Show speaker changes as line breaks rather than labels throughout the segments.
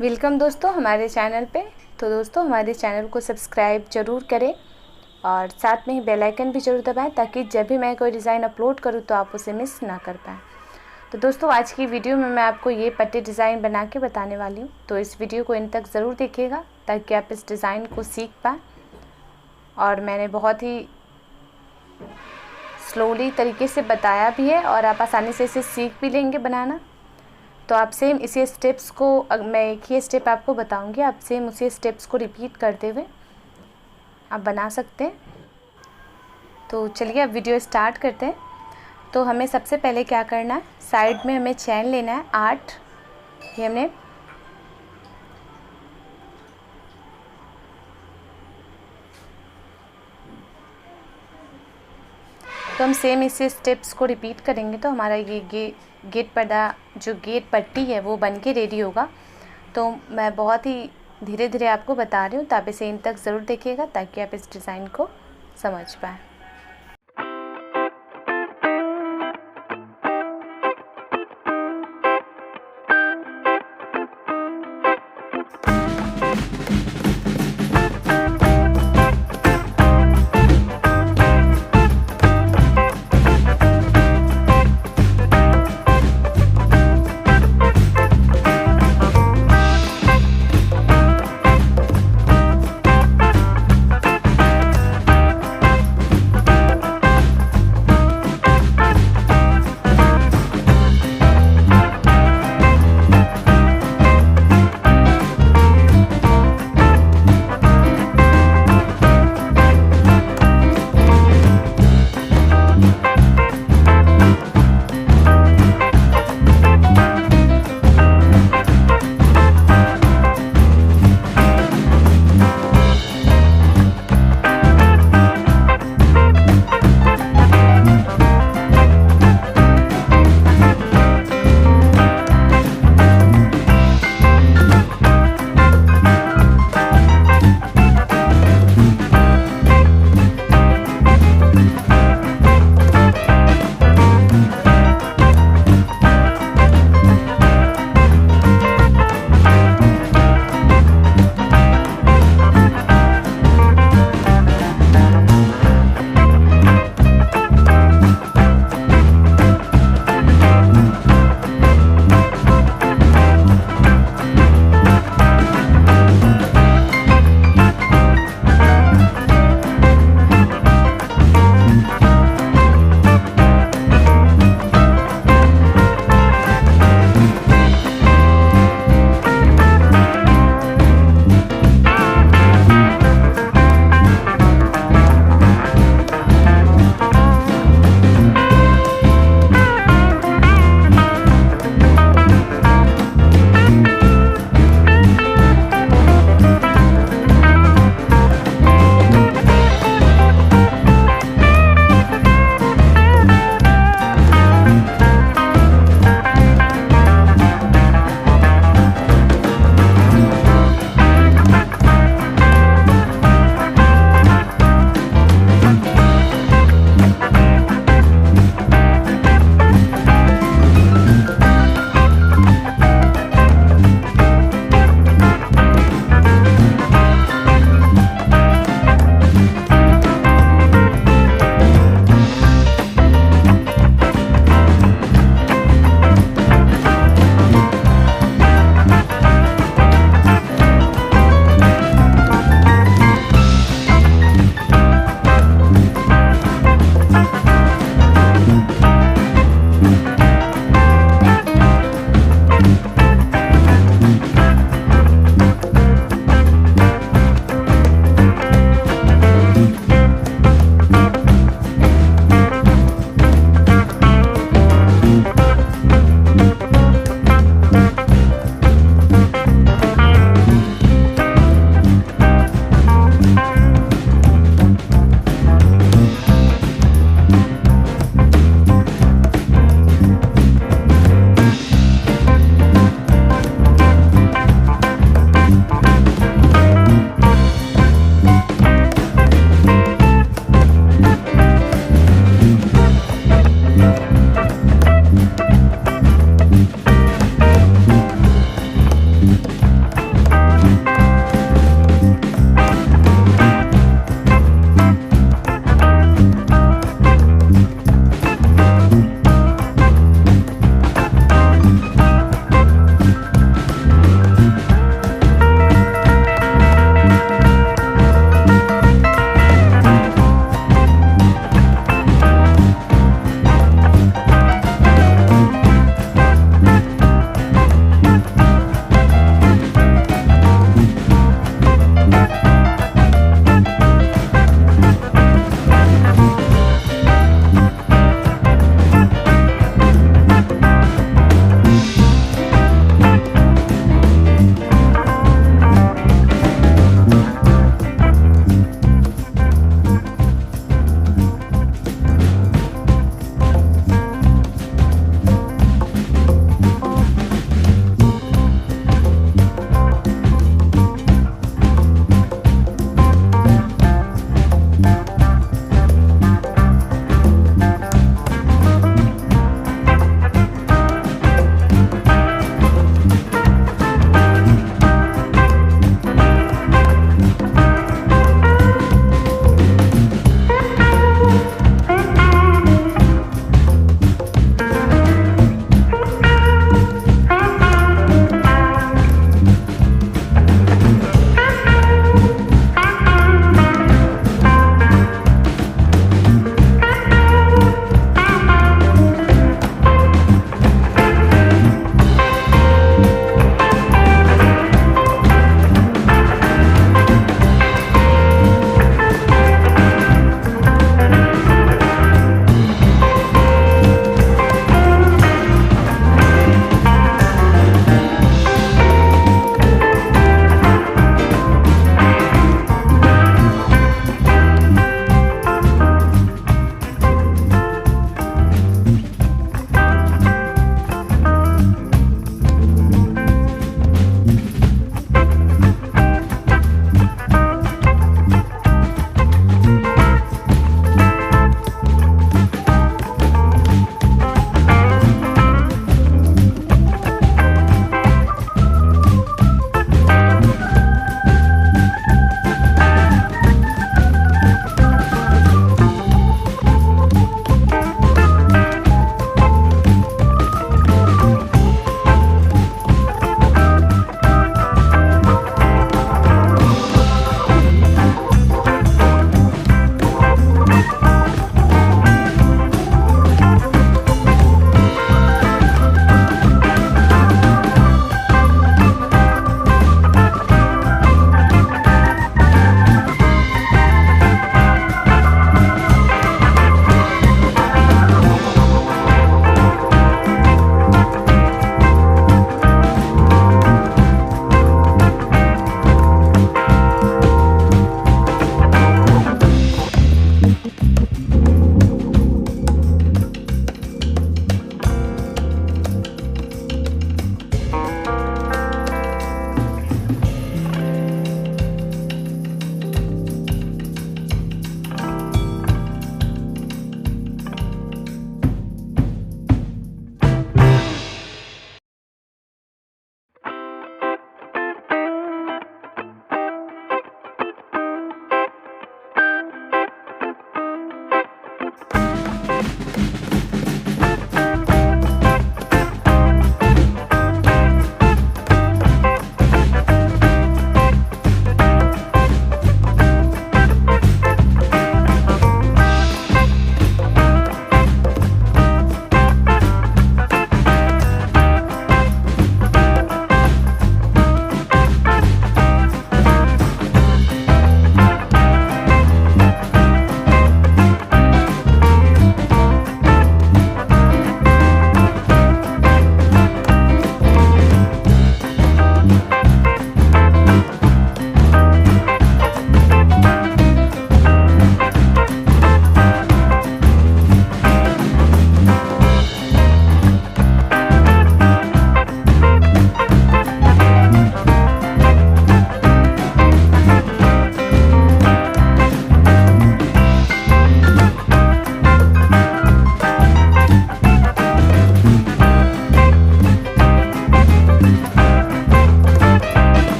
वेलकम दोस्तों हमारे चैनल पे। तो दोस्तों हमारे चैनल को सब्सक्राइब ज़रूर करें और साथ में ही बेल आइकन भी ज़रूर दबाएं ताकि जब भी मैं कोई डिज़ाइन अपलोड करूं तो आप उसे मिस ना कर पाएँ। तो दोस्तों आज की वीडियो में मैं आपको ये पट्टी डिज़ाइन बना के बताने वाली हूँ, तो इस वीडियो को इन तक ज़रूर देखिएगा ताकि आप इस डिज़ाइन को सीख पाएँ। और मैंने बहुत ही स्लोली तरीके से बताया भी है और आप आसानी से इसे सीख भी लेंगे बनाना। तो आप सेम इसी स्टेप्स को, मैं एक ही स्टेप आपको बताऊंगी, आप सेम उसी स्टेप्स को रिपीट करते हुए आप बना सकते हैं। तो चलिए अब वीडियो स्टार्ट करते हैं। तो हमें सबसे पहले क्या करना है, साइड में हमें चैन लेना है 8। ये हमने तो हम सेम इसी स्टेप्स को रिपीट करेंगे तो हमारा ये गेट पर्दा जो गेट पट्टी है वो बन के रेडी होगा। तो मैं बहुत ही धीरे धीरे आपको बता रही हूँ, तो आप इसे इन तक ज़रूर देखिएगा ताकि आप इस डिज़ाइन को समझ पाएँ।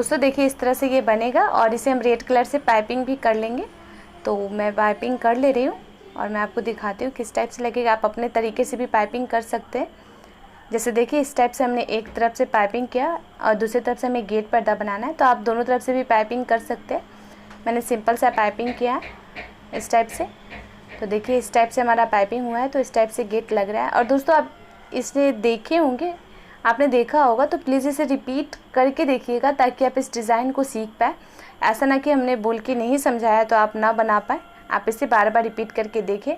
दोस्तों देखिए इस तरह से ये बनेगा और इसे हम रेड कलर से पाइपिंग भी कर लेंगे। तो मैं पाइपिंग कर ले रही हूँ और मैं आपको दिखाती हूँ किस टाइप से लगेगा। आप अपने तरीके से भी पाइपिंग कर सकते हैं। जैसे देखिए इस टाइप से हमने एक तरफ से पाइपिंग किया और दूसरी तरफ से हमें गेट पर्दा बनाना है, तो आप दोनों तरफ से भी पाइपिंग कर सकते हैं। मैंने सिंपल सा पाइपिंग किया है इस टाइप से। तो देखिए इस टाइप से हमारा पाइपिंग हुआ है, तो इस टाइप से गेट लग रहा है। और दोस्तों आप इसे देखे होंगे, आपने देखा होगा, तो प्लीज़ इसे रिपीट करके देखिएगा ताकि आप इस डिज़ाइन को सीख पाए। ऐसा ना कि हमने बोल के नहीं समझाया तो आप ना बना पाए। आप इसे बार बार रिपीट करके देखें।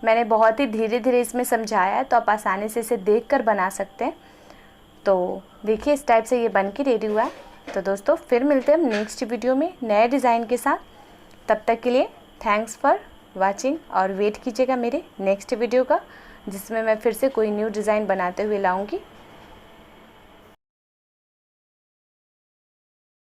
मैंने बहुत ही धीरे धीरे इसमें समझाया है, तो आप आसानी से इसे देखकर बना सकते हैं। तो देखिए इस टाइप से ये बन के रेडी हुआ है। तो दोस्तों फिर मिलते हैं हम नेक्स्ट वीडियो में नए डिज़ाइन के साथ। तब तक के लिए थैंक्स फॉर वाचिंग और वेट कीजिएगा मेरे नेक्स्ट वीडियो का, जिसमें मैं फिर से कोई न्यू डिज़ाइन बनाते हुए लाऊंगी।